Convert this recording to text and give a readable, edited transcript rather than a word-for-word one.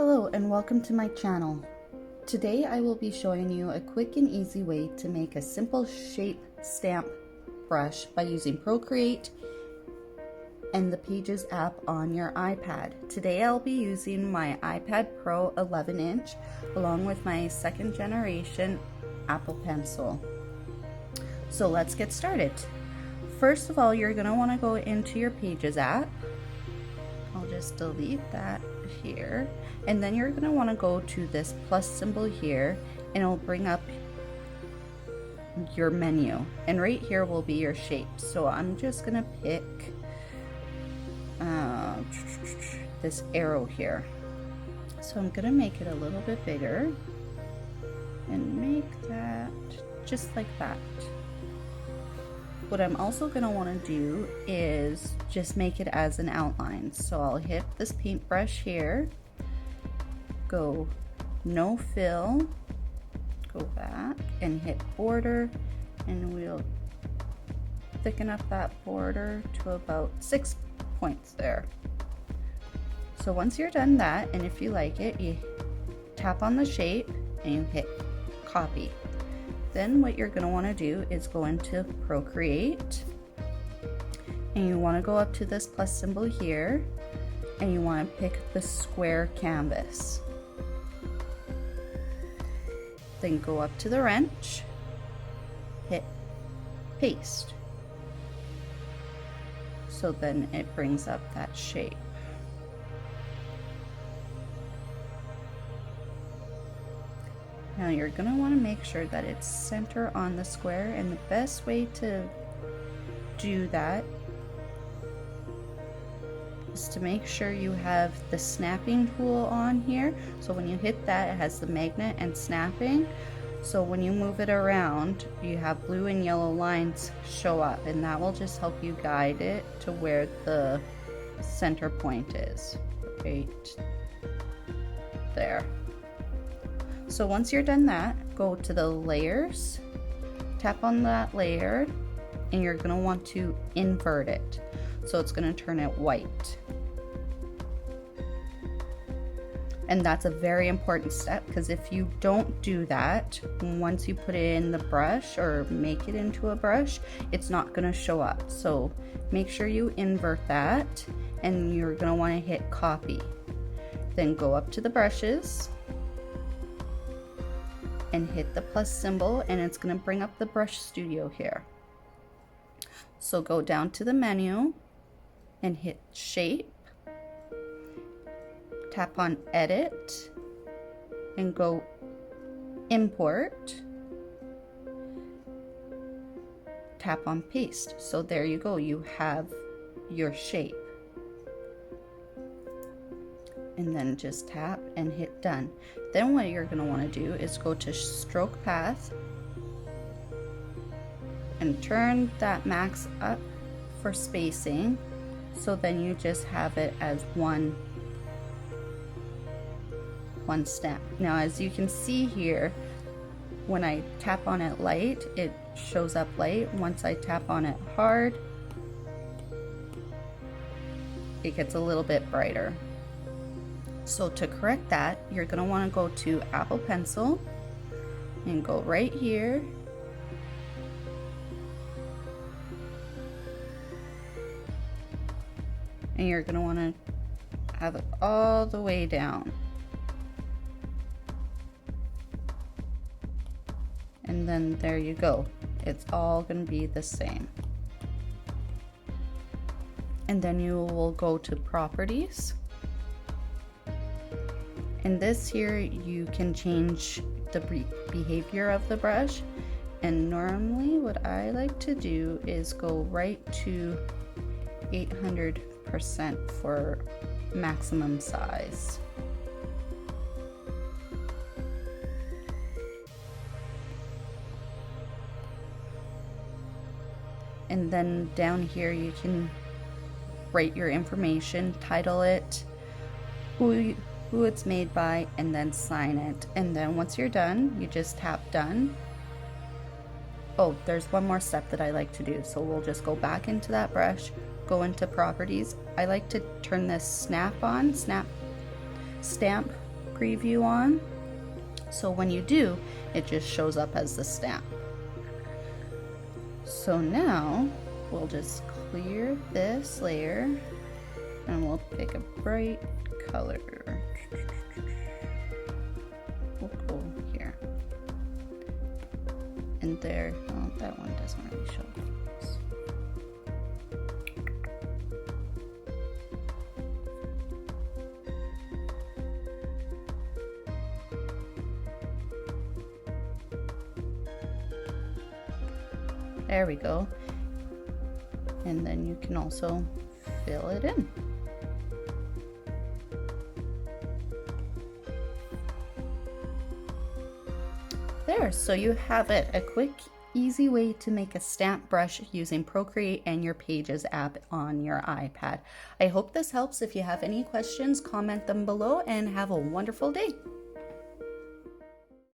Hello and welcome to my channel. Today I will be showing you a quick and easy way to make a simple shape stamp brush by using Procreate and the Pages app on your iPad. Today I'll be using my iPad Pro 11-inch along with my second generation Apple Pencil. So let's get started. First of all, you're going to want to go into your Pages app. I'll just delete that here, and then you're going to want to go to this plus symbol here and it'll bring up your menu, and right here will be your shape. So I'm just going to pick this arrow here. So I'm going to make it a little bit bigger and make that just like that. What I'm also going to want to do is just make it as an outline. So I'll hit this paintbrush here, go no fill, go back and hit border, and we'll thicken up that border to about 6 points there. So once you're done that, and if you like it, you tap on the shape and you hit copy. Then what you're going to want to do is go into Procreate, and you want to go up to this plus symbol here and you want to pick the square canvas. Then go up to the wrench, hit paste. So then it brings up that shape. Now you're going to want to make sure that it's center on the square, and the best way to do that is to make sure you have the snapping tool on here. So when you hit that, it has the magnet and snapping. So when you move it around, you have blue and yellow lines show up, and that will just help you guide it to where the center point is, right there. So once you're done that, go to the layers, tap on that layer, and you're going to want to invert it. So it's going to turn it white. And that's a very important step, because if you don't do that, once you put it in the brush or make it into a brush, it's not going to show up. So make sure you invert that, and you're going to want to hit copy. Then go up to the brushes and hit the plus symbol, and it's going to bring up the brush studio here. So go down to the menu and hit shape, tap on edit and go import, tap on paste. So there you go, you have your shape. And then just tap and hit done. Then what you're going to want to do is go to stroke path and turn that max up for spacing, so then you just have it as one stamp. Now as you can see here, when I tap on it light, it shows up light. Once I tap on it hard, it gets a little bit brighter. So to correct that, you're going to want to go to Apple Pencil and go right here and you're going to want to have it all the way down. And then there you go. It's all going to be the same. And then you will go to properties. And this here, you can change the behavior of the brush. And normally what I like to do is go right to 800% for maximum size. And then down here you can write your information, title it, who it's made by, and then sign it. And then once you're done, you just tap done. Oh, there's one more step that I like to do. So we'll just go back into that brush, go into properties. I like to turn this snap stamp preview on. So when you do, it just shows up as the stamp. So now we'll just clear this layer and we'll pick a bright color. We'll go here. And there, oh, that one doesn't really show. There we go. And then you can also fill it in. There, so you have it. A quick, easy way to make a stamp brush using Procreate and your Pages app on your iPad. I hope this helps. If you have any questions, comment them below and have a wonderful day.